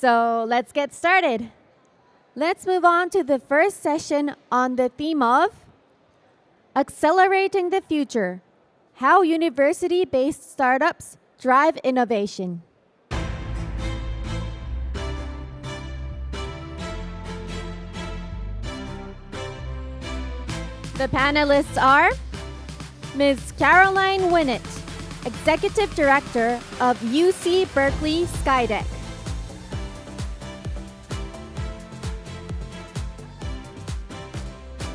So let's get started. Let's move on to the first session on the theme of Accelerating the Future, How University-Based Startups Drive Innovation. The panelists are Ms. Caroline Winnett, Executive Director of UC Berkeley Skydeck.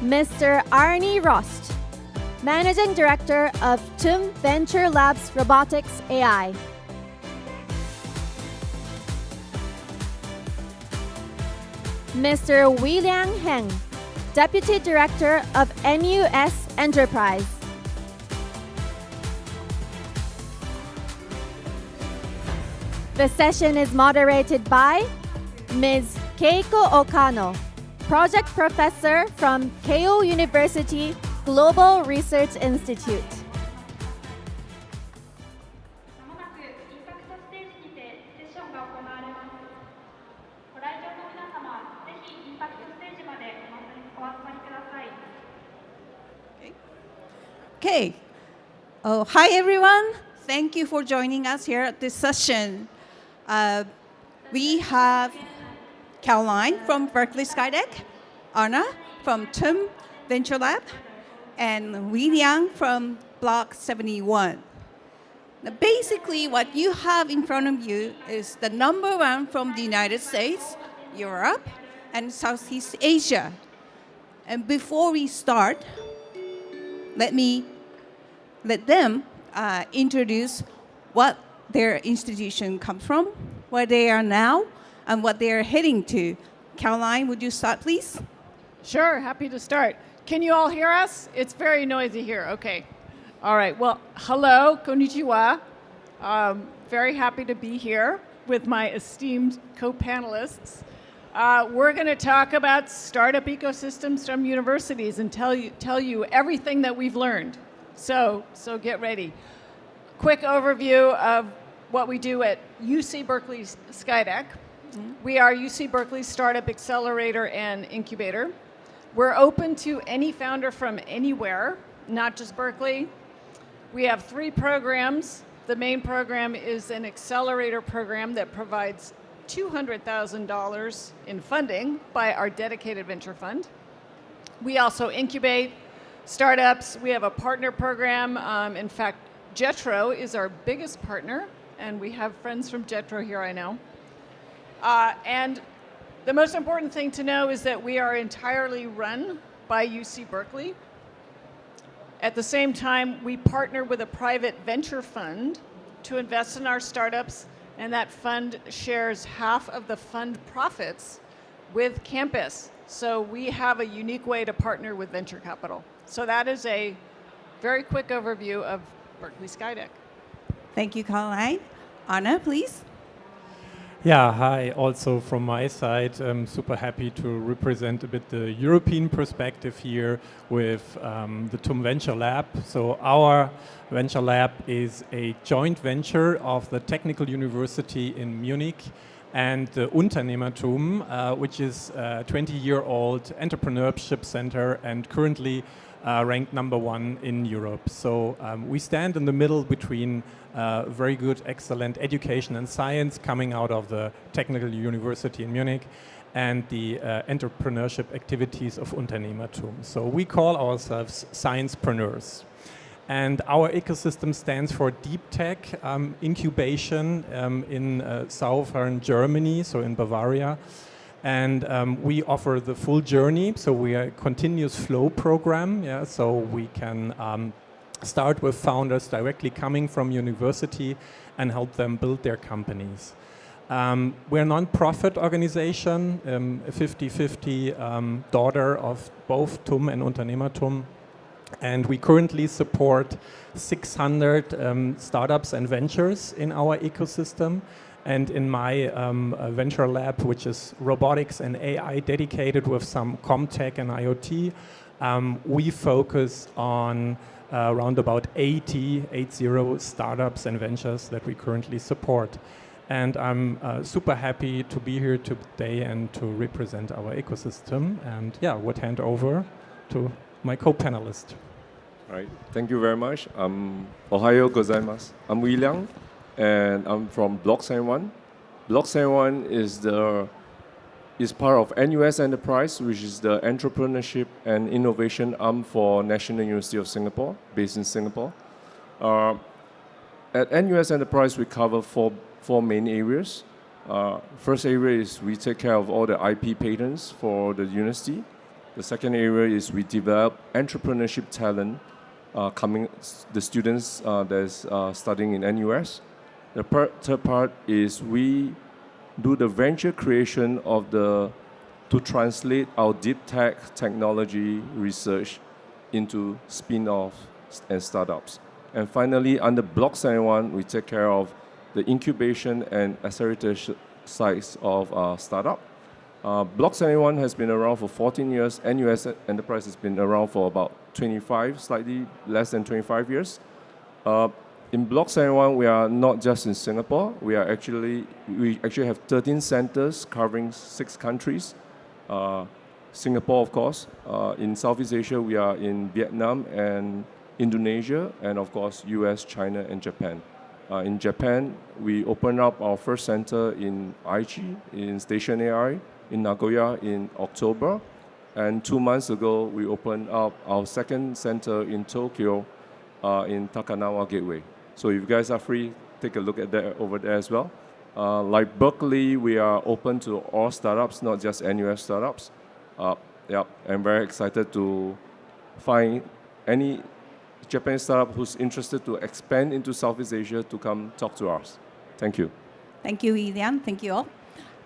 Mr. Arne Rost, Managing Director of TUM Venture Labs Robotics AI. Mr. Liang HENG, Deputy Director of NUS Enterprise. The session is moderated by Ms. Keiko Okano, Project Professor from Keio University Global Research Institute. Okay. Hi, everyone. Thank you for joining us here at this session. We have Caroline from Berkeley Skydeck, Arne from TUM Venture Lab, and Liang from Block 71. Now, basically, what you have in front of you is the number one from the United States, Europe, and Southeast Asia. And before we start, let them introduce what their institution comes from, where they are now, and what they are heading to. Caroline, would you start, please? Sure, happy to start. Can you all hear us? It's very noisy here. Okay. All right. Well, hello, konnichiwa. Very happy to be here with my esteemed co-panelists. We're going to talk about startup ecosystems from universities and tell you everything that we've learned. So get ready. Quick overview of what we do at UC Berkeley Skydeck. We are UC Berkeley's startup accelerator and incubator. We're open to any founder from anywhere, not just Berkeley. We have 3 programs. The main program is an accelerator program that provides $200,000 in funding by our dedicated venture fund. We also incubate startups. We have a partner program. In fact, Jetro is our biggest partner, and we have friends from Jetro here, I know. And the most important thing to know is that we are entirely run by UC Berkeley. At the same time, we partner with a private venture fund to invest in our startups, and that fund shares half of the fund profits with campus. So we have a unique way to partner with venture capital. So that is a very quick overview of Berkeley Skydeck. Thank you, Caroline. Arne, please. Yeah, hi. Also from my side, I'm super happy to represent a bit the European perspective here with the TUM Venture Lab. So our venture lab is a joint venture of the Technical University in Munich and the Unternehmertum, which is a 20-year-old entrepreneurship center and currently ranked #1 in Europe. So we stand in the middle between very good, excellent education and science coming out of the Technical University in Munich and the entrepreneurship activities of Unternehmertum. So we call ourselves sciencepreneurs. And our ecosystem stands for deep tech incubation in southern Germany, so in Bavaria. And we offer the full journey, so we are a continuous flow program. Yeah, so we can start with founders directly coming from university and help them build their companies. We're a non-profit organization, a 50-50 daughter of both TUM and Unternehmertum. And we currently support 600 startups and ventures in our ecosystem. And in my venture lab, which is robotics and AI dedicated with some ComTech and IoT, we focus on around about 80 startups and ventures that we currently support. And I'm super happy to be here today and to represent our ecosystem. And yeah, would hand over to my co-panelist. All right, thank you very much. Ohayo gozaimasu. I'm Liang, and I'm from Block 71. Block 71 is part of NUS Enterprise, which is the entrepreneurship and innovation arm for National University of Singapore, based in Singapore. At NUS Enterprise, we cover four main areas. First area is we take care of all the IP patents for the university. The second area is we develop entrepreneurship talent, the students that's studying in NUS. The third part is we do the venture creation to translate our deep tech technology research into spin-offs and startups. And finally, under Block 71, we take care of the incubation and accelerator sites of startup. Block 71 has been around for 14 years. NUS Enterprise has been around for about 25, slightly less than 25 years. In Block 71, we are not just in Singapore. We actually have 13 centers covering 6 countries. Singapore, of course. In Southeast Asia, we are in Vietnam and Indonesia, and of course, US, China, and Japan. In Japan, we opened up our first center in Aichi, in Station AI, in Nagoya in October. And 2 months ago, we opened up our second center in Tokyo, in Takanawa Gateway. So if you guys are free, take a look at that over there as well. Like Berkeley, we are open to all startups, not just NUS startups. I'm very excited to find any Japanese startup who's interested to expand into Southeast Asia to come talk to us. Thank you. Thank you, Liang. Thank you all.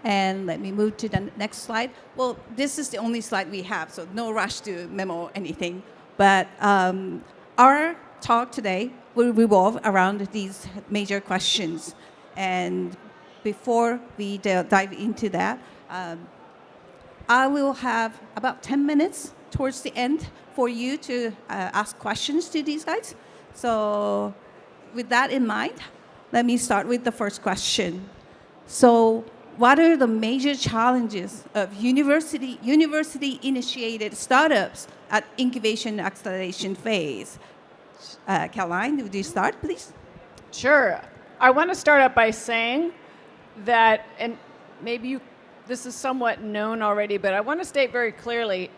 And let me move to the next slide. Well, this is the only slide we have, so no rush to memo anything. But our talk today will revolve around these major questions. And before we dive into that, I will have about 10 minutes towards the end for you to ask questions to these guys. So with that in mind, let me start with the first question. So what are the major challenges of university-initiated startups at incubation acceleration phase? Caroline, would you start, please? Sure. I want to start out by saying that, and maybe this is somewhat known already, but I want to state very clearly,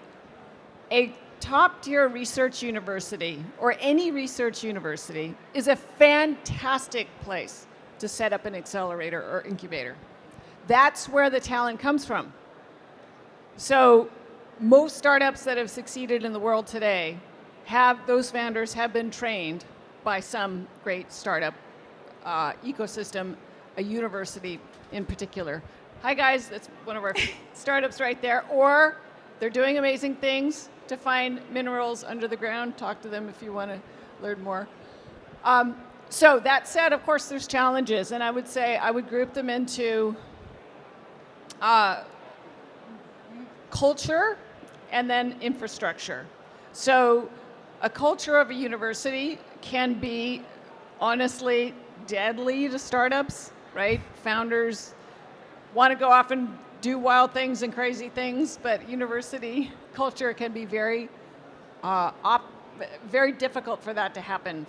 a top-tier research university, or any research university, is a fantastic place to set up an accelerator or incubator. That's where the talent comes from. So most startups that have succeeded in the world today those founders have been trained by some great startup ecosystem, a university in particular. Hi guys, that's one of our startups right there. Or they're doing amazing things to find minerals under the ground. Talk to them if you want to learn more. So that said, of course, there's challenges, and I would say I would group them into culture and then infrastructure. So a culture of a university can be honestly deadly to startups, right? Founders want to go off and do wild things and crazy things, but university culture can be very difficult for that to happen.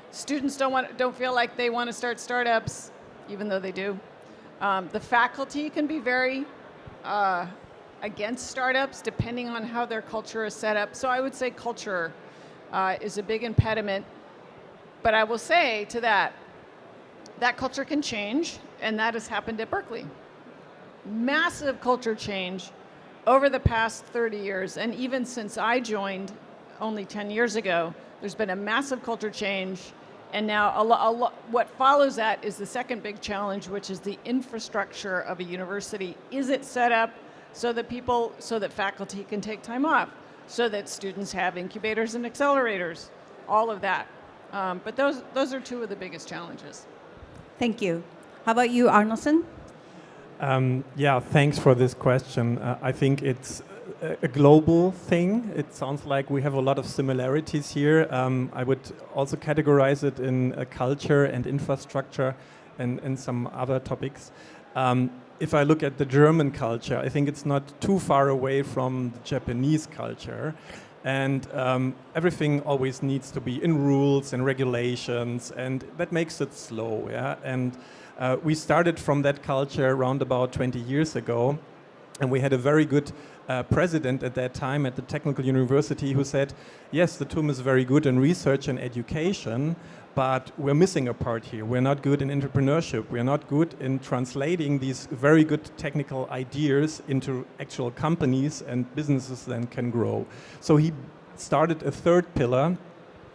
Students don't feel like they want to start startups, even though they do. The faculty can be very against startups, depending on how their culture is set up. So I would say culture is a big impediment. But I will say to that culture can change, and that has happened at Berkeley. Massive culture change over the past 30 years, and even since I joined only 10 years ago, there's been a massive culture change, and now what follows that is the second big challenge, which is the infrastructure of a university. Is it set up so that faculty can take time off, so that students have incubators and accelerators, all of that. But those are two of the biggest challenges. Thank you. How about you, Arnoldson? Yeah, thanks for this question. I think it's a global thing. It sounds like we have a lot of similarities here. I would also categorize it in culture and infrastructure. and some other topics. If I look at the German culture, I think it's not too far away from the Japanese culture. And everything always needs to be in rules and regulations, and that makes it slow. Yeah? And we started from that culture around about 20 years ago, and we had a very good president at that time at the technical university who said, yes, the TUM is very good in research and education, but we're missing a part here. We're not good in entrepreneurship. We're not good in translating these very good technical ideas into actual companies and businesses that can grow. So he started a third pillar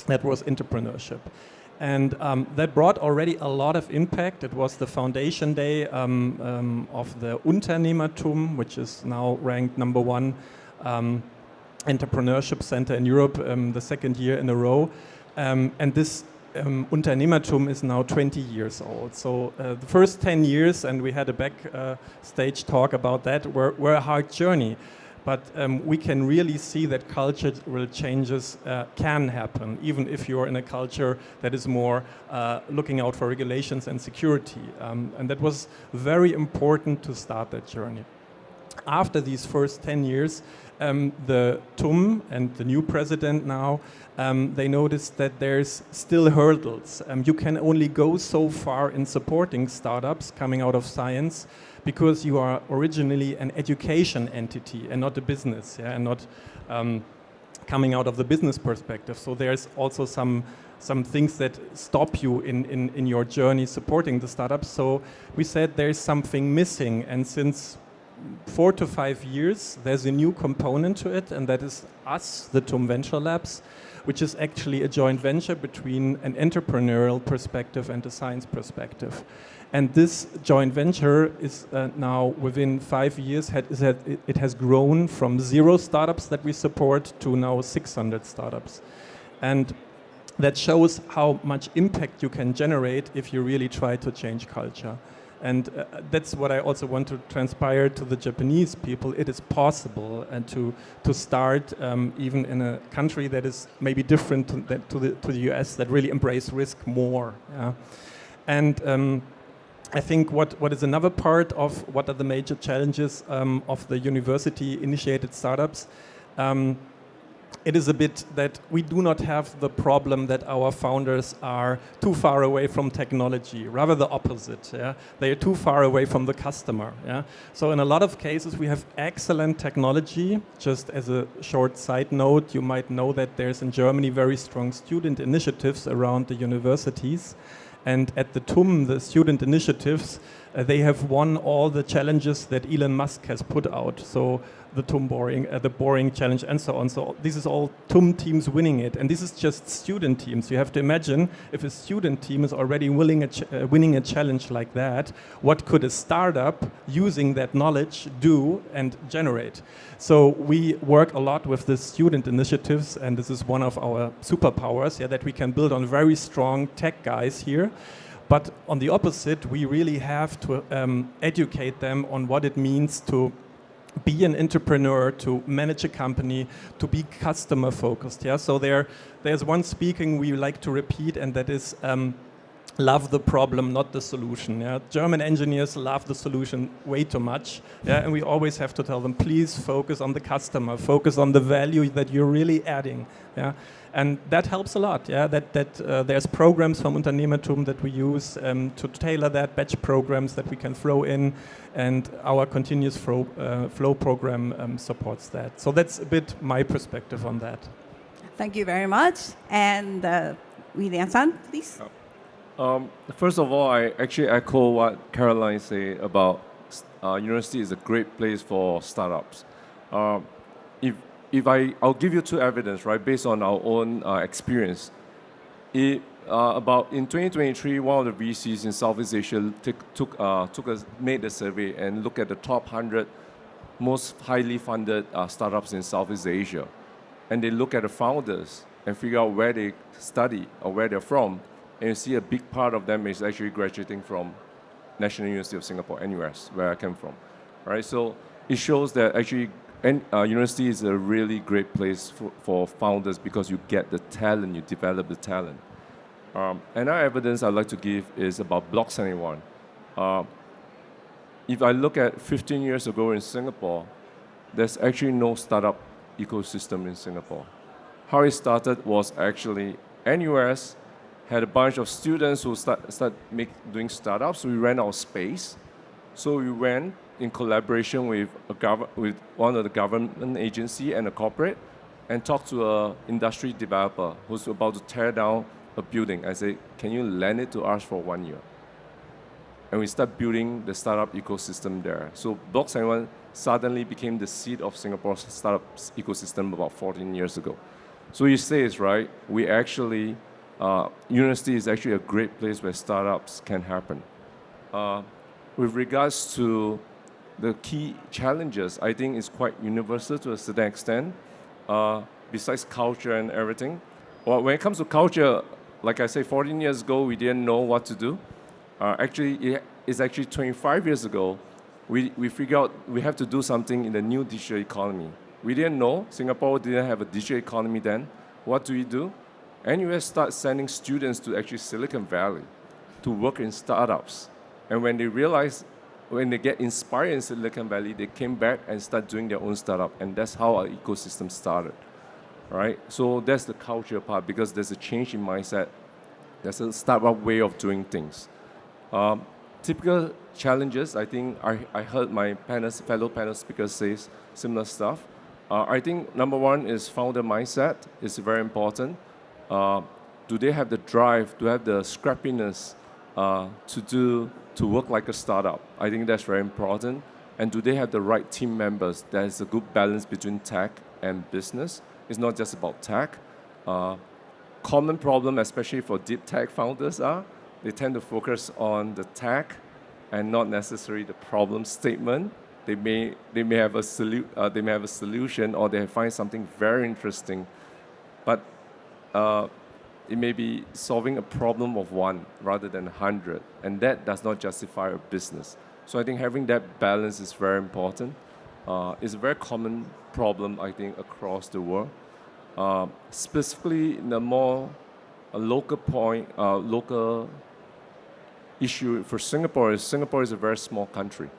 that was entrepreneurship. And that brought already a lot of impact. It was the foundation day of the Unternehmertum, which is now ranked #1 entrepreneurship center in Europe, the second year in a row. And this Unternehmertum is now 20 years old. So the first 10 years, and we had a backstage talk about that, were a hard journey. But we can really see that cultural changes can happen, even if you're in a culture that is more looking out for regulations and security. And that was very important to start that journey. After these first 10 years, the TUM and the new president now, they noticed that there's still hurdles. You can only go so far in supporting startups coming out of science because you are originally an education entity and not a business, yeah, and not coming out of the business perspective. So there's also some things that stop you in your journey supporting the startups. So we said there's something missing, and since 4 to 5 years, there's a new component to it, and that is us, the TUM Venture Labs, which is actually a joint venture between an entrepreneurial perspective and a science perspective. And this joint venture is now, within 5 years, it has grown from 0 startups that we support to now 600 startups. And that shows how much impact you can generate if you really try to change culture. And that's what I also want to transpire to the Japanese people. It is possible and to start even in a country that is maybe different to the US, that really embrace risk more. Yeah? And I think what is another part of what are the major challenges of the university-initiated startups, it is a bit that we do not have the problem that our founders are too far away from technology, rather the opposite. Yeah? They are too far away from the customer. Yeah? So in a lot of cases, we have excellent technology. Just as a short side note, you might know that there's in Germany very strong student initiatives around the universities. And at the TUM, the student initiatives, they have won all the challenges that Elon Musk has put out. So the TUM the boring challenge, and so on. So this is all TUM teams winning it, and this is just student teams. You have to imagine if a student team is already winning a challenge like that, what could a startup using that knowledge do and generate? So we work a lot with the student initiatives, and this is one of our superpowers, yeah, that we can build on very strong tech guys here. But on the opposite, we really have to educate them on what it means to be an entrepreneur, to manage a company, to be customer focused. Yeah, so there's one speaking we like to repeat, and that is love the problem, not the solution. Yeah, German engineers love the solution way too much. Yeah, and we always have to tell them, please focus on the customer, focus on the value that you're really adding. Yeah. And that helps a lot, yeah. There's programs from Unternehmertum that we use to tailor that, batch programs that we can throw in, and our continuous flow program supports that. So that's a bit my perspective on that. Thank you very much. And Liang-san, please. First of all, I actually echo what Caroline said about university is a great place for startups. I'll give you 2 evidence, right, based on our own experience. About in 2023, one of the VCs in Southeast Asia made a survey and looked at the top 100 most highly funded startups in Southeast Asia, and they look at the founders and figure out where they study or where they're from, and you see a big part of them is actually graduating from National University of Singapore, NUS, where I came from, right? So it shows that actually. And university is a really great place for founders because you get the talent, you develop the talent. Another evidence I'd like to give is about Block 71. If I look at 15 years ago in Singapore, there's actually no startup ecosystem in Singapore. How it started was actually NUS had a bunch of students who doing startups. We ran out of space. So we went in collaboration with one of the government agency and a corporate and talked to an industry developer who's about to tear down a building. I said, can you lend it to us for 1 year? And we start building the startup ecosystem there. So Block 71 suddenly became the seed of Singapore's startup ecosystem about 14 years ago. So you say it's right. We actually, university is actually a great place where startups can happen. With regards to the key challenges, I think it's quite universal to a certain extent, besides culture and everything. Well, when it comes to culture, like I say, 14 years ago, we didn't know what to do. It's actually 25 years ago, we figured out we have to do something in the new digital economy. We didn't know, Singapore didn't have a digital economy then. What do? NUS started sending students to actually Silicon Valley to work in startups. And when they realized, when they get inspired in Silicon Valley, they came back and started doing their own startup. And that's how our ecosystem started, right? So that's the culture part, because there's a change in mindset. There's a startup way of doing things. Typical challenges, I think I heard my fellow panel speakers say similar stuff. I think number one is founder mindset is very important. Do they have the drive, do they have the scrappiness to work like a startup? I think that's very important. And do they have the right team members? There's a good balance between tech and business. It's not just about tech. Common problem, especially for deep tech founders, they tend to focus on the tech and not necessarily the problem statement. They may have a solution, or they find something very interesting, but it may be solving a problem of one rather than 100, and that does not justify a business. So I think having that balance is very important. It's a very common problem, I think, across the world. Specifically, in the more local issue for Singapore is a very small country.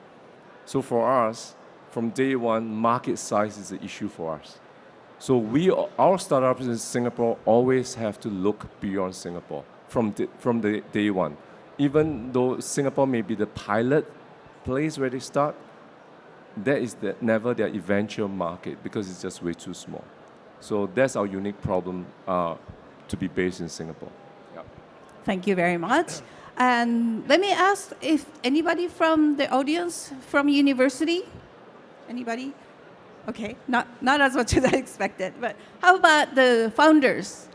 So for us, from day one, market size is an issue for us. So our startups in Singapore always have to look beyond Singapore from the day one. Even though Singapore may be the pilot place where they start, that is never their eventual market, because it's just way too small. So that's our unique problem to be based in Singapore. Yep. Thank you very much. And let me ask if anybody from the audience from university? Anybody? Okay, not as much as I expected, but how about the founders?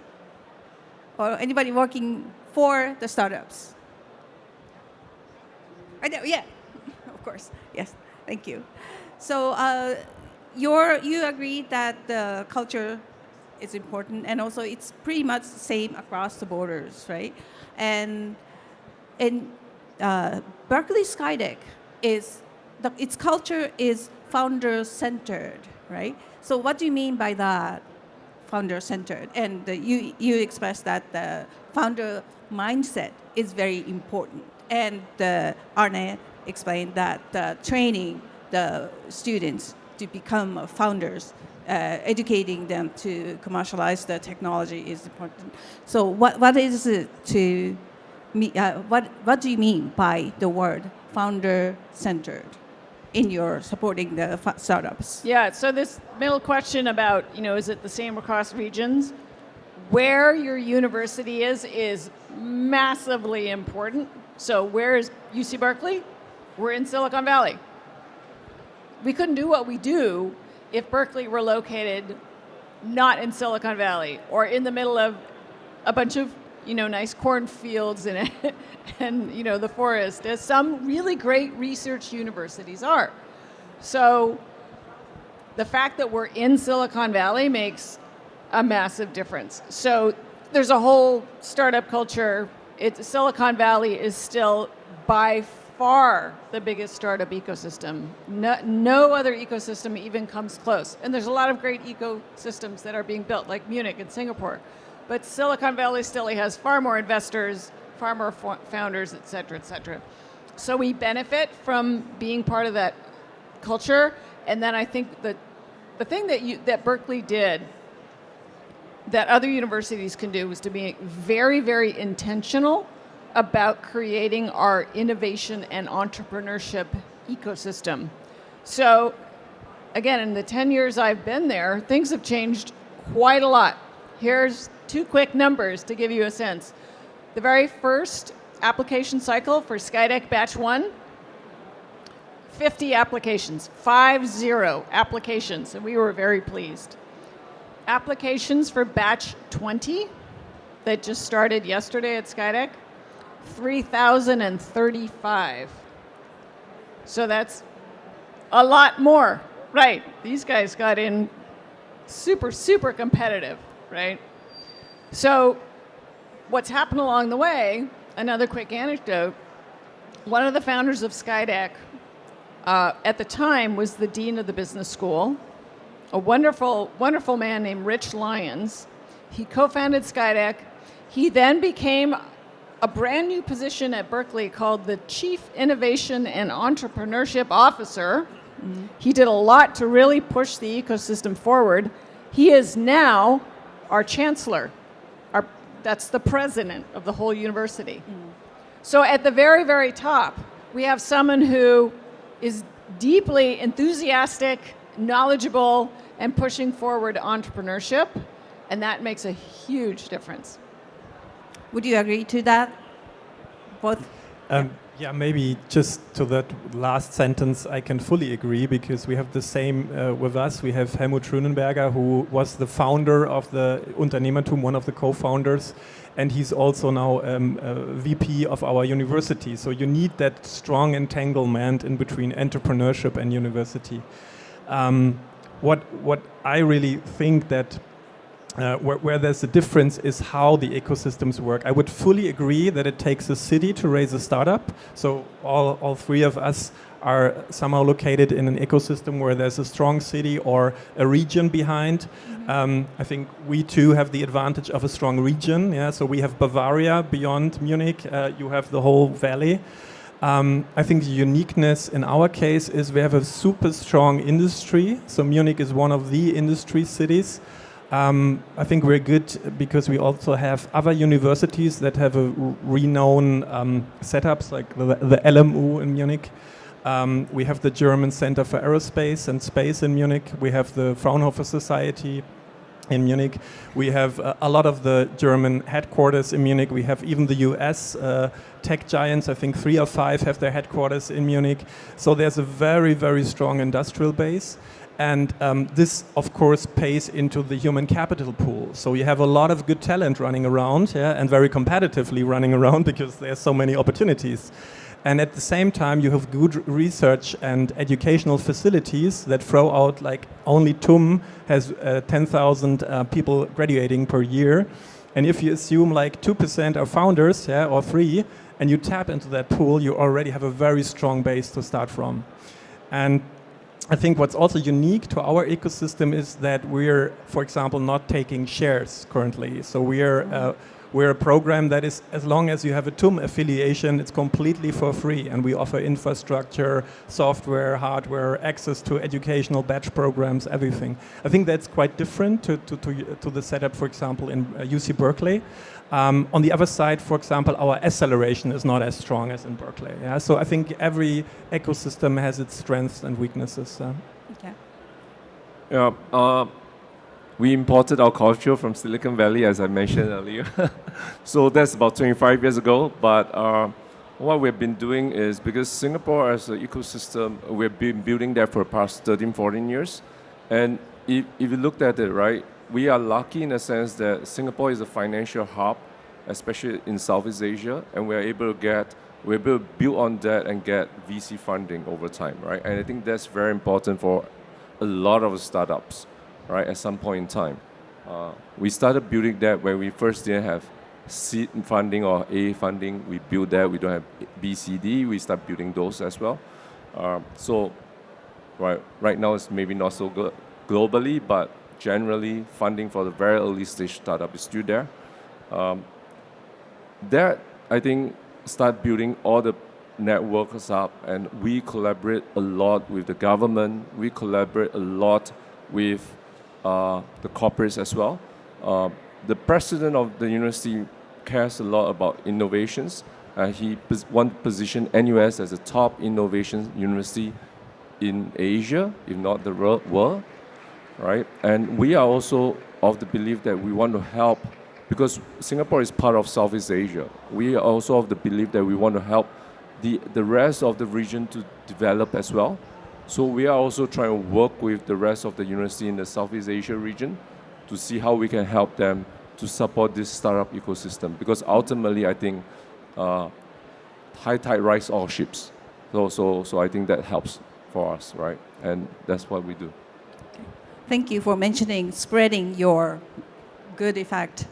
Or anybody working for the startups? I know, yeah, of course, yes, thank you. So you agree that the culture is important, and also it's pretty much the same across the borders, right? And Berkeley Skydeck its culture is founder-centered, right? So what do you mean by that, founder-centered? And you expressed that the founder mindset is very important. And Arne explained that training the students to become founders, educating them to commercialize the technology is important. So what is it to me? What do you mean by the word founder-centered in your supporting the startups? Yeah, so this middle question about, is it the same across regions? Where your university is massively important. So where is UC Berkeley? We're in Silicon Valley. We couldn't do what we do if Berkeley were located not in Silicon Valley or in the middle of a bunch of nice cornfields and the forest, as some really great research universities are. So the fact that we're in Silicon Valley makes a massive difference. So there's a whole startup culture. Silicon Valley is still by far the biggest startup ecosystem. No other ecosystem even comes close. And there's a lot of great ecosystems that are being built, like Munich and Singapore. but Silicon Valley still has far more investors, far more founders, et cetera, et cetera. So we benefit from being part of that culture. And then I think that the thing that Berkeley did that other universities can do was to be very, very intentional about creating our innovation and entrepreneurship ecosystem. So again, in the 10 years I've been there, things have changed quite a lot. Here's 2 quick numbers to give you a sense. The very first application cycle for Skydeck Batch 1, 50 applications, 50 applications, and we were very pleased. Applications for Batch 20 that just started yesterday at Skydeck, 3,035. So that's a lot more, right? These guys got in super, super competitive, right? So what's happened along the way, another quick anecdote, one of the founders of Skydeck at the time was the dean of the business school, a wonderful, wonderful man named Rich Lyons. He co-founded Skydeck. He then became a brand new position at Berkeley called the Chief Innovation and Entrepreneurship Officer. Mm-hmm. He did a lot to really push the ecosystem forward. He is now our chancellor. That's the president of the whole university. Mm-hmm. So at the very, very top, we have someone who is deeply enthusiastic, knowledgeable, and pushing forward entrepreneurship, and that makes a huge difference. Would you agree to that? Both? Yeah, maybe just to that last sentence, I can fully agree because we have the same with us. We have Helmut Schönenberger, who was the founder of the Unternehmertum, one of the co-founders, and he's also now VP of our university. So you need that strong entanglement in between entrepreneurship and university. What I really think that where there's a difference is how the ecosystems work. I would fully agree that it takes a city to raise a startup. So all 3 of us are somehow located in an ecosystem where there's a strong city or a region behind. I think we too have the advantage of a strong region. Yeah, so we have Bavaria beyond Munich. You have the whole valley. I think the uniqueness in our case is we have a super strong industry. So Munich is one of the industry cities. I think we're good because we also have other universities that have a renowned setups like the LMU in Munich. We have the German Center for Aerospace and Space in Munich. We have the Fraunhofer Society in Munich. We have a lot of the German headquarters in Munich. We have even the US tech giants. I think 3 or 5 have their headquarters in Munich. So there's a very, very strong industrial base. And this, of course, pays into the human capital pool. So you have a lot of good talent running around, yeah, and very competitively running around because there's so many opportunities. And at the same time, you have good research and educational facilities that throw out, like only TUM has 10,000 people graduating per year. And if you assume like 2% are founders, yeah, or 3, and you tap into that pool, you already have a very strong base to start from. And I think what's also unique to our ecosystem is that we're, for example, not taking shares currently. So we're a program that is, as long as you have a TUM affiliation, it's completely for free. And we offer infrastructure, software, hardware, access to educational batch programs, everything. I think that's quite different to the setup, for example, in UC Berkeley. On the other side, for example, our acceleration is not as strong as in Berkeley. Yeah? So I think every ecosystem has its strengths and weaknesses. Okay. Yeah, we imported our culture from Silicon Valley, as I mentioned earlier. So that's about 25 years ago. But what we've been doing is, because Singapore as an ecosystem, we've been building that for the past 13, 14 years. And if you looked at it, right, we are lucky in the sense that Singapore is a financial hub, especially in Southeast Asia, and we're able to build on that and get VC funding over time, right? And I think that's very important for a lot of startups, right? At some point in time, we started building that when we first didn't have seed funding or A funding. We built that. We don't have B, C, D. We start building those as well. So right now it's maybe not so good globally, but generally funding for the very early stage startup is still there. That, I think, start building all the networks up, and we collaborate a lot with the government. We collaborate a lot with the corporates as well. The president of the university cares a lot about innovations. He wants to position NUS as a top innovation university in Asia, if not the world, right? And we are also of the belief that we want to help, because Singapore is part of Southeast Asia. We are also of the belief that we want to help the rest of the region to develop as well. So we are also trying to work with the rest of the university in the Southeast Asia region to see how we can help them to support this startup ecosystem. Because ultimately, I think high tide rise all ships. So I think that helps for us, right? And that's what we do. Thank you for mentioning spreading your good effect,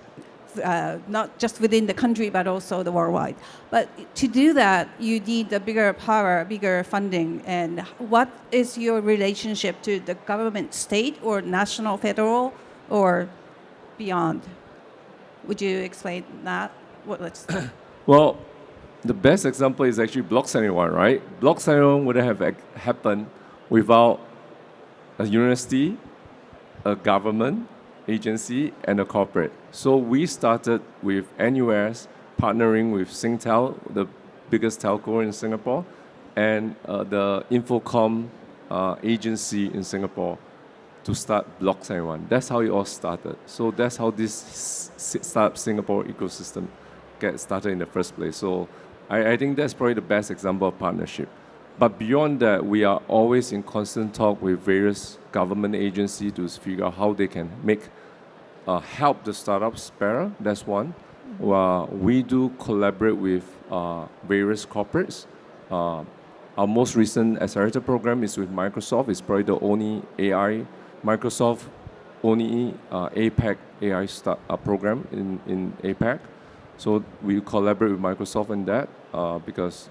not just within the country, but also the worldwide. But to do that, you need a bigger power, bigger funding. And what is your relationship to the government, state or national, federal, or beyond? Would you explain that? Well, the best example is actually Block 71, right? Block 71 wouldn't have happened without a university, a government agency, and a corporate. So we started with NUS partnering with Singtel, the biggest telco in Singapore, and the Infocom agency in Singapore to start Block 71. That's how it all started. So that's how this Startup Singapore ecosystem get started in the first place. So I think that's probably the best example of partnership. But beyond that, we are always in constant talk with various government agencies to figure out how they can help the startups better. That's one. We do collaborate with various corporates. Our most recent accelerator program is with Microsoft. It's probably the only Microsoft only APAC AI program in APAC. So we collaborate with Microsoft in that because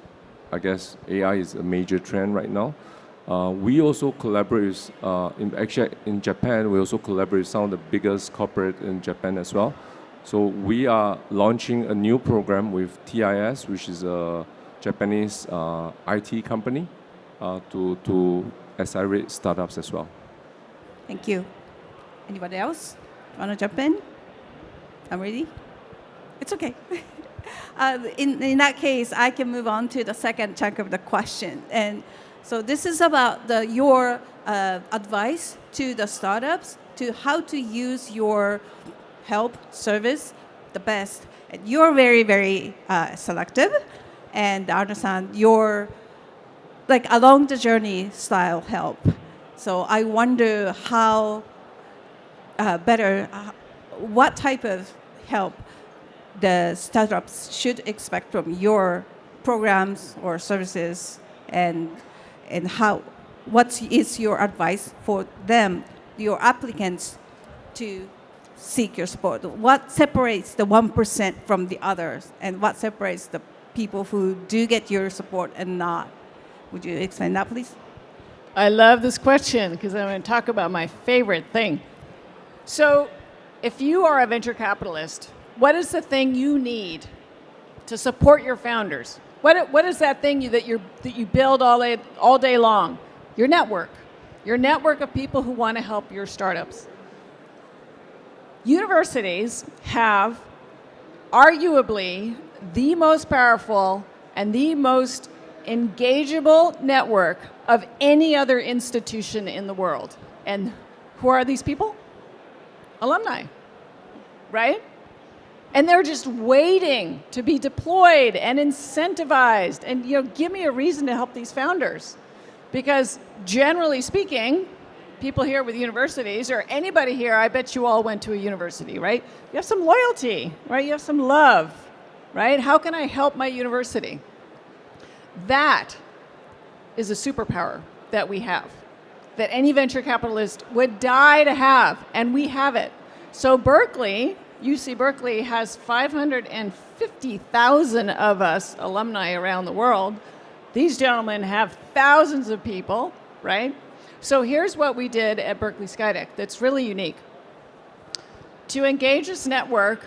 I guess AI is a major trend right now. We also collaborate with, in Japan, we also collaborate with some of the biggest corporate in Japan as well. So we are launching a new program with TIS, which is a Japanese IT company, to accelerate startups as well. Thank you. Anybody else want to jump in? I'm ready. It's okay. In that case, I can move on to the second chunk of the question. And so this is about your advice to the startups to how to use your help service the best. And you're very, very selective. And Arne-san, you're like along the journey style help. So I wonder how what type of help the startups should expect from your programs or services, and what is your advice for them, your applicants, to seek your support? What separates the 1% from the others, and what separates the people who do get your support and not? Would you explain that, please? I love this question because I'm going to talk about my favorite thing. So if you are a venture capitalist, what is the thing you need to support your founders? What is that thing that you build all day long? Your network of people who want to help your startups. Universities have arguably the most powerful and the most engageable network of any other institution in the world. And who are these people? Alumni, right? And they're just waiting to be deployed and incentivized. And give me a reason to help these founders. Because generally speaking, people here with universities, or anybody here, I bet you all went to a university, right? You have some loyalty, right? You have some love, right? How can I help my university? That is a superpower that we have, that any venture capitalist would die to have, and we have it. So UC Berkeley has 550,000 of us alumni around the world. These gentlemen have thousands of people, right, So here's what we did at Berkeley Skydeck that's really unique. To engage this network,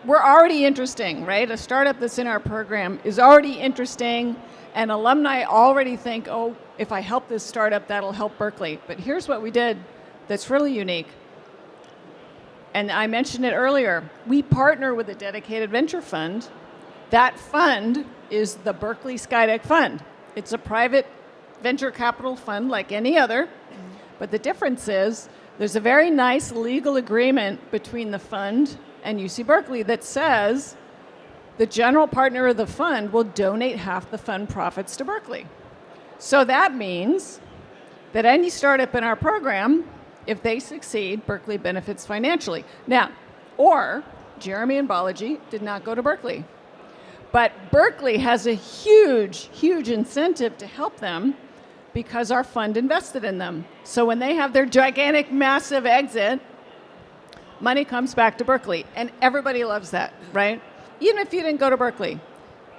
we're already interesting, right? A startup that's in our program is already interesting, and alumni already think, oh, if I help this startup, that'll help Berkeley. But here's what we did that's really unique. And I mentioned it earlier. We partner with a dedicated venture fund. That fund is the Berkeley Skydeck Fund. It's a private venture capital fund like any other. But the difference is there's a very nice legal agreement between the fund and UC Berkeley that says the general partner of the fund will donate half the fund profits to Berkeley. So that means that any startup in our program, if they succeed, Berkeley benefits financially. Now, or Jeremy and Balaji did not go to Berkeley. But Berkeley has a huge, huge incentive to help them because our fund invested in them. So when they have their gigantic, massive exit, money comes back to Berkeley. And everybody loves that, right? Even if you didn't go to Berkeley.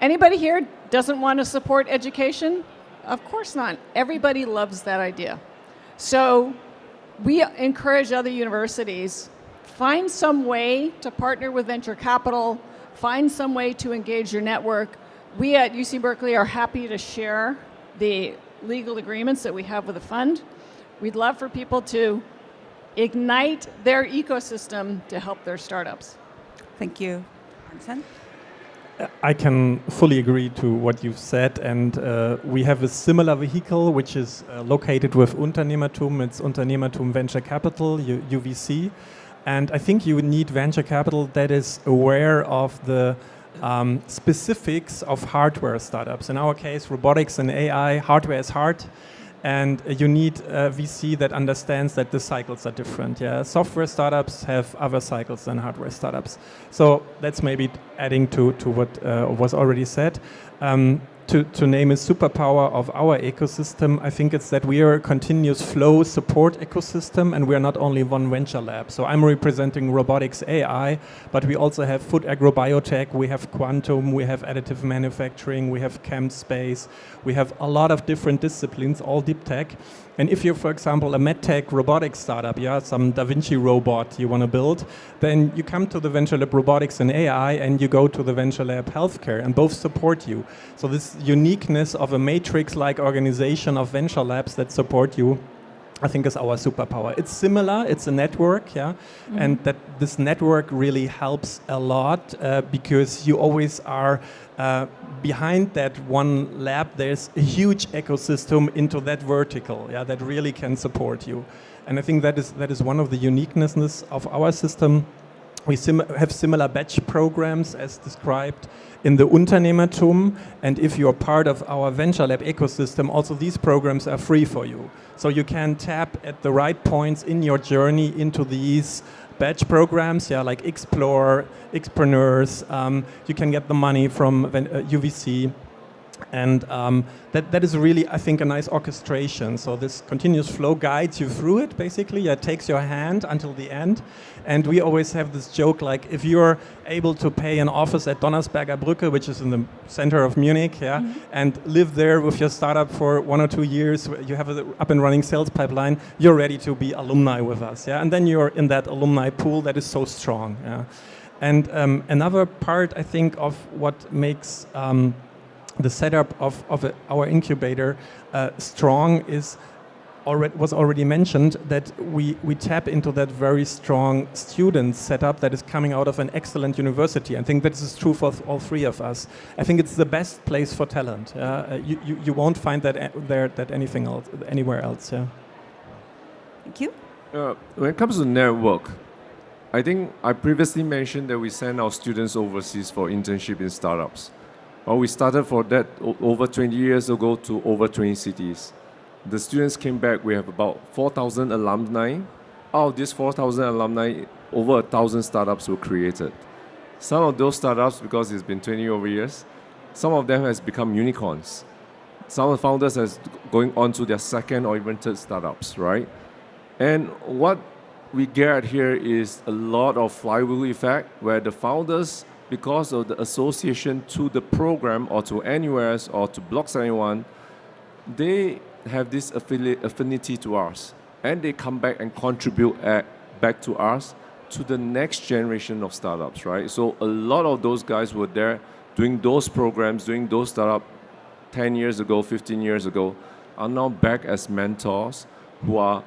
Anybody here doesn't want to support education? Of course not. Everybody loves that idea. So we encourage other universities, find some way to partner with venture capital, find some way to engage your network. We at UC Berkeley are happy to share the legal agreements that we have with the fund. We'd love for people to ignite their ecosystem to help their startups. Thank you. Arne? I can fully agree to what you've said, and we have a similar vehicle which is located with Unternehmertum. It's Unternehmertum Venture Capital, UVC, and I think you need venture capital that is aware of the specifics of hardware startups. In our case, robotics and AI, hardware is hard, and you need a VC that understands that the cycles are different. Yeah, software startups have other cycles than hardware startups. So that's maybe adding to what was already said. To name a superpower of our ecosystem, I think it's that we are a continuous flow support ecosystem, and we are not only one venture lab. So I'm representing robotics AI, but we also have food agrobiotech, we have quantum, we have additive manufacturing, we have chem space, we have a lot of different disciplines, all deep tech. And if you're, for example, a medtech robotics startup, yeah, some Da Vinci robot you want to build, then you come to the Venture Lab Robotics and AI, and you go to the Venture Lab Healthcare, and both support you. So this uniqueness of a matrix-like organization of venture labs that support you, I think, is our superpower. It's similar, it's a network, yeah, and that this network really helps a lot because you always are behind that one lab. There's a huge ecosystem into that vertical, yeah, that really can support you. And I think that is one of the uniquenesses of our system. We have similar batch programs as described in the Unternehmertum, and if you're part of our Venture Lab ecosystem, also these programs are free for you. So you can tap at the right points in your journey into these batch programs, yeah, like Explore, Xpreneurs. You can get the money from UVC. And that is really, I think, a nice orchestration. So this continuous flow guides you through it, basically. It takes your hand until the end. And we always have this joke, like, if you're able to pay an office at Donnersberger Brücke, which is in the center of Munich, yeah, and live there with your startup for 1 or 2 years, you have an up and running sales pipeline, you're ready to be alumni with us, yeah. And then you're in that alumni pool that is so strong, yeah. And another part, I think, of what makes the setup of our incubator strong was already mentioned, that we tap into that very strong student setup that is coming out of an excellent university. I think that is true for all three of us. I think it's the best place for talent. You won't find that anywhere else. Yeah. Thank you. When it comes to network, I think I previously mentioned that we send our students overseas for internship in startups. Well, we started for that over 20 years ago to over 20 cities. The students came back, we have about 4,000 alumni. Out of these 4,000 alumni, over 1,000 startups were created. Some of those startups, because it's been 20 over years, some of them has become unicorns. Some of the founders has going on to their second or even third startups, right? And what we get here is a lot of flywheel effect, where the founders, because of the association to the program or to NUS or to Block 71, they have this affinity to us, and they come back and contribute back to us, to the next generation of startups, right? So a lot of those guys were there doing those programs, doing those startups 10 years ago, 15 years ago, are now back as mentors who are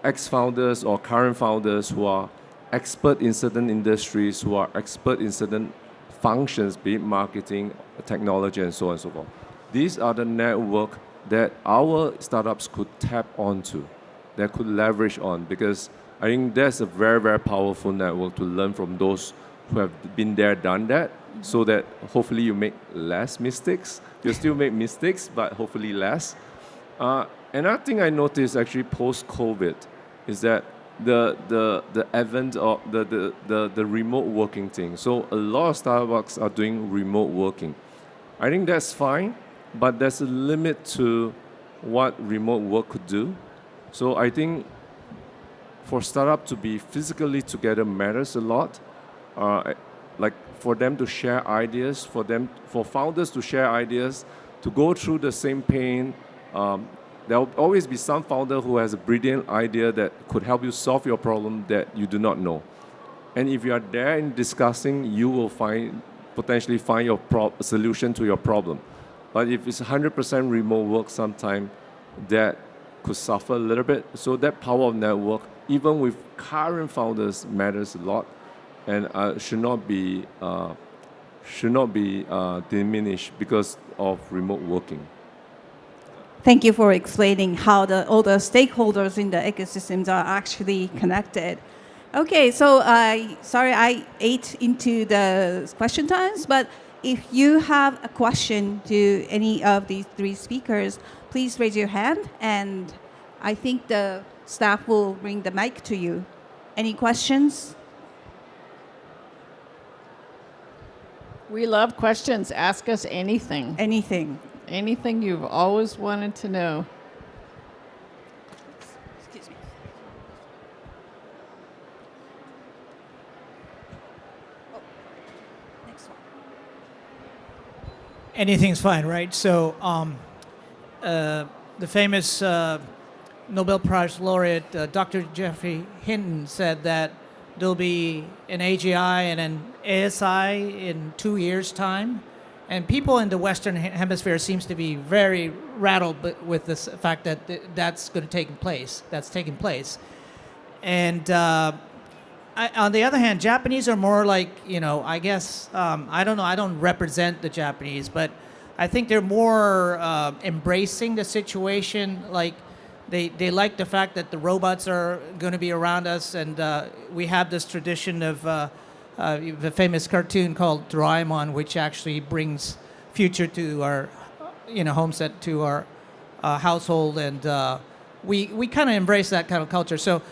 ex-founders or current founders who are expert in certain industries, who are expert in certain functions, be it marketing, technology, and so on and so forth. These are the network that our startups could tap onto, that could leverage on, because I think that's a very, very powerful network to learn from those who have been there, done that, so that hopefully you make less mistakes. You still make mistakes, but hopefully less. Another thing I noticed actually post-COVID is that the advent of the remote working thing. So a lot of Starbucks are doing remote working. I think that's fine, but there's a limit to what remote work could do. So I think for startup to be physically together matters a lot. Like for them to share ideas, for founders to share ideas, to go through the same pain. There will always be some founder who has a brilliant idea that could help you solve your problem that you do not know. And if you are there in discussing, you will potentially find your solution to your problem. But if it's 100% remote work, sometime that could suffer a little bit. So that power of network, even with current founders, matters a lot, and should not be diminished because of remote working. Thank you for explaining how all the stakeholders in the ecosystems are actually connected. Okay, so sorry I ate into the question times, but if you have a question to any of these three speakers, please raise your hand, and I think the staff will bring the mic to you. Any questions? We love questions. Ask us anything. Anything. Anything you've always wanted to know. Excuse me. Oh, next one. Anything's fine, right? So the famous Nobel Prize laureate, Dr. Jeffrey Hinton, said that there'll be an AGI and an ASI in 2 years' time. And people in the Western Hemisphere seems to be very rattled with the fact that that's going to take place. That's taking place. And on the other hand, Japanese are more like, I guess, I don't know, I don't represent the Japanese, but I think they're more embracing the situation. Like they like the fact that the robots are going to be around us, and we have this tradition of the famous cartoon called Doraemon, which actually brings future to our, homestead, to our household, and we kind of embrace that kind of culture. So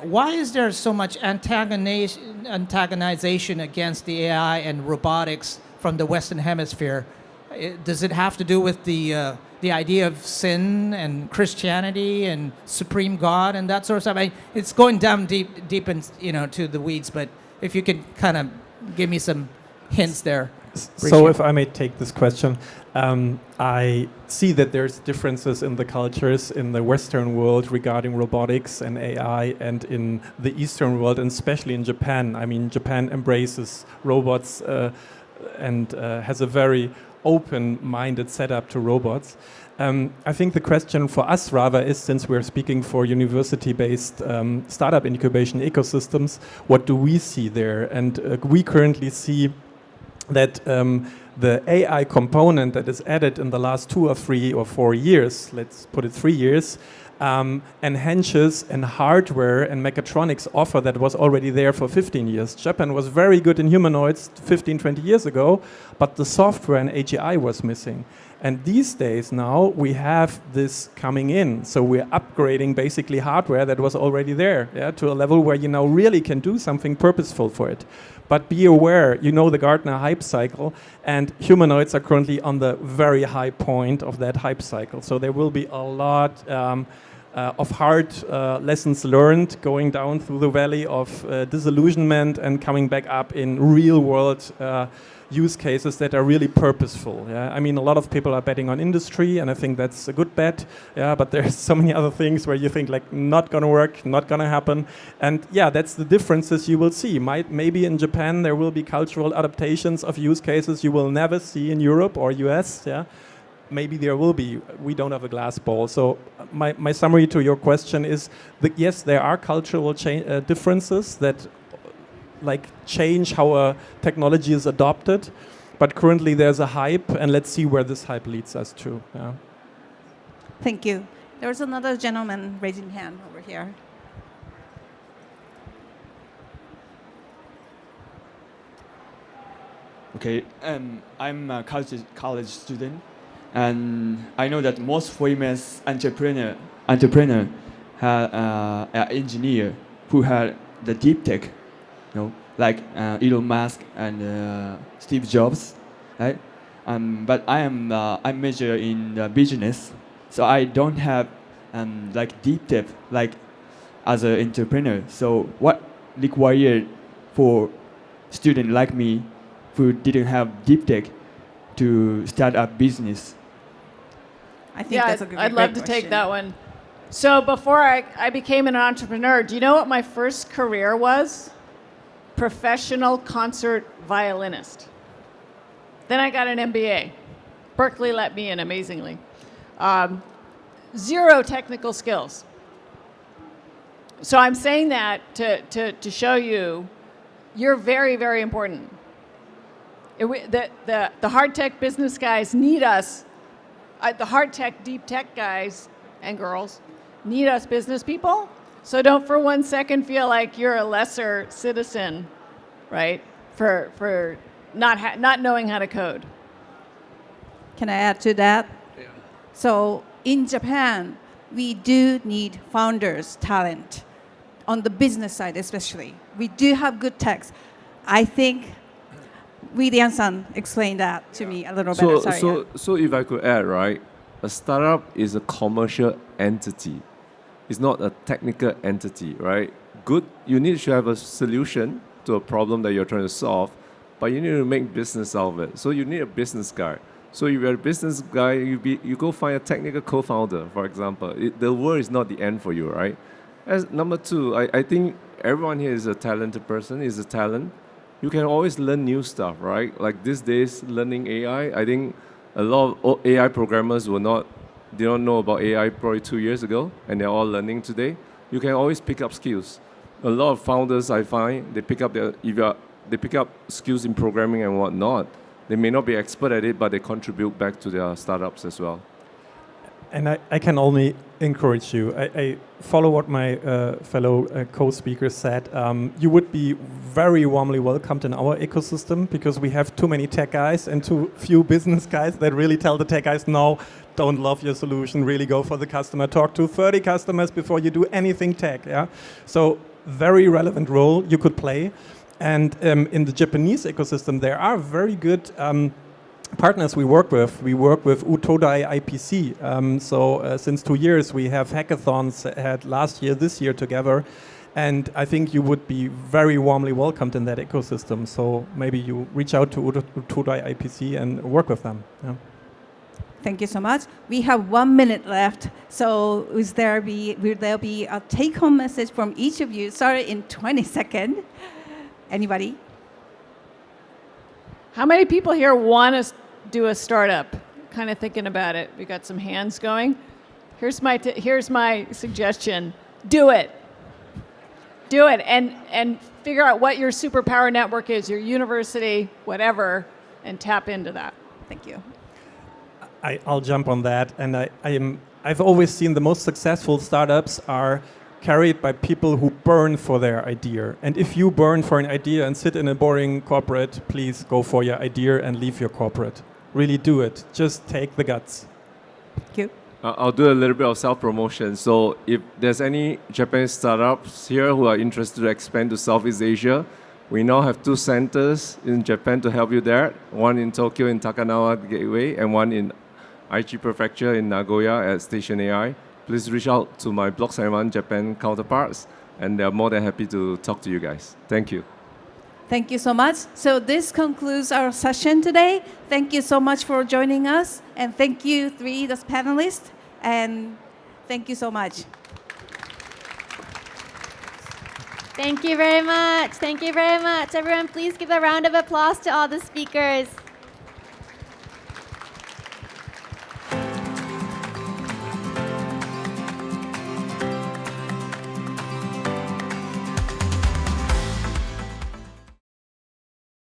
why is there so much antagonization against the AI and robotics from the Western Hemisphere? Does it have to do with the idea of sin and Christianity and supreme God and that sort of stuff? It's going down deep in, to the weeds, but if you could kind of give me some hints there. So if I may take this question, I see that there's differences in the cultures in the Western world regarding robotics and AI, and in the Eastern world, and especially in Japan. I mean, Japan embraces robots and has a very open-minded setup to robots. I think the question for us rather is, since we're speaking for university-based startup incubation ecosystems, what do we see there? And we currently see that the AI component that is added in the last 2 or 3 or 4 years, let's put it 3 years, enhances and hardware and mechatronics offer that was already there for 15 years. Japan was very good in humanoids 15, 20 years ago, but the software and AGI was missing. And these days now we have this coming in. So we're upgrading basically hardware that was already there, to a level where you now really can do something purposeful for it. But be aware, the Gartner hype cycle, and humanoids are currently on the very high point of that hype cycle. So there will be a lot of hard lessons learned, going down through the valley of disillusionment and coming back up in real world use cases that are really purposeful. Yeah? I mean, a lot of people are betting on industry, and I think that's a good bet. Yeah, but there's so many other things where you think like not gonna work, not gonna happen, and yeah, that's the differences you will see. Maybe in Japan there will be cultural adaptations of use cases you will never see in Europe or US. Yeah. Maybe there will be. We don't have a glass ball. So my summary to your question is that yes, there are cultural differences that like change how a technology is adopted, but currently there's a hype, and let's see where this hype leads us to. Yeah. Thank you. There's another gentleman raising hand over here. Okay, I'm a college student, and I know that most famous entrepreneur are engineer who had the deep tech, like Elon Musk and Steve Jobs, right? But I major in business, so I don't have like deep tech like as an entrepreneur. So what required for student like me who didn't have deep tech to start a business? I think that's a good I'd love to take that one. So before I became an entrepreneur, do you know what my first career was? Professional concert violinist. Then I got an MBA. Berkeley let me in, amazingly. Zero technical skills. So I'm saying that to show you, you're very, very important. The hard tech business guys need us. The hard tech, deep tech guys and girls need us business people. So don't for 1 second feel like you're a lesser citizen, right? For not knowing how to code. Can I add to that? Yeah. So in Japan, we do need founders, talent, on the business side especially. We do have good techs. I think Liang-san explained that to me a little better. Sorry. So if I could add, right, a startup is a commercial entity. It's not a technical entity, right? Good, you need to have a solution to a problem that you're trying to solve, but you need to make business out of it. So you need a business guy. So if you're a business guy, you go find a technical co-founder, for example. The world is not the end for you, right? As number two, I think everyone here is a talented person, is a talent. You can always learn new stuff, right? Like these days, learning AI, I think a lot of AI programmers they don't know about AI probably 2 years ago, and they're all learning today. You can always pick up skills. A lot of founders, I find, they pick up skills in programming and whatnot. They may not be expert at it, but they contribute back to their startups as well. And I can only encourage you. I follow what my fellow co-speakers said. You would be very warmly welcomed in our ecosystem because we have too many tech guys and too few business guys that really tell the tech guys, no, don't love your solution, really go for the customer. Talk to 30 customers before you do anything tech. Yeah. So very relevant role you could play. And in the Japanese ecosystem, there are very good partners we work with. We work with Utodai IPC. Since 2 years, we have hackathons had last year, this year together. And I think you would be very warmly welcomed in that ecosystem. So maybe you reach out to Utodai IPC and work with them. Yeah. Thank you so much. We have 1 minute left. So will there be a take-home message from each of you? Sorry, in 20 seconds. Anybody? How many people here want to do a startup? Kind of thinking about it. We got some hands going. Here's my suggestion. Do it. Do it and figure out what your superpower network is, your university, whatever, and tap into that. Thank you. I'll jump on that. And I've always seen the most successful startups are carried by people who burn for their idea. And if you burn for an idea and sit in a boring corporate, please go for your idea and leave your corporate. Really do it. Just take the guts. Thank you. I'll do a little bit of self-promotion. So if there's any Japanese startups here who are interested to expand to Southeast Asia, we now have 2 centers in Japan to help you there. One in Tokyo in Takanawa Gateway and one in Aichi Prefecture in Nagoya at Station AI. please reach out to my Block 71 Japan counterparts, and they're more than happy to talk to you guys. Thank you. Thank you so much. So this concludes our session today. Thank you so much for joining us, and thank you, the panelists, and thank you so much. Thank you very much. Thank you very much. Everyone, please give a round of applause to all the speakers.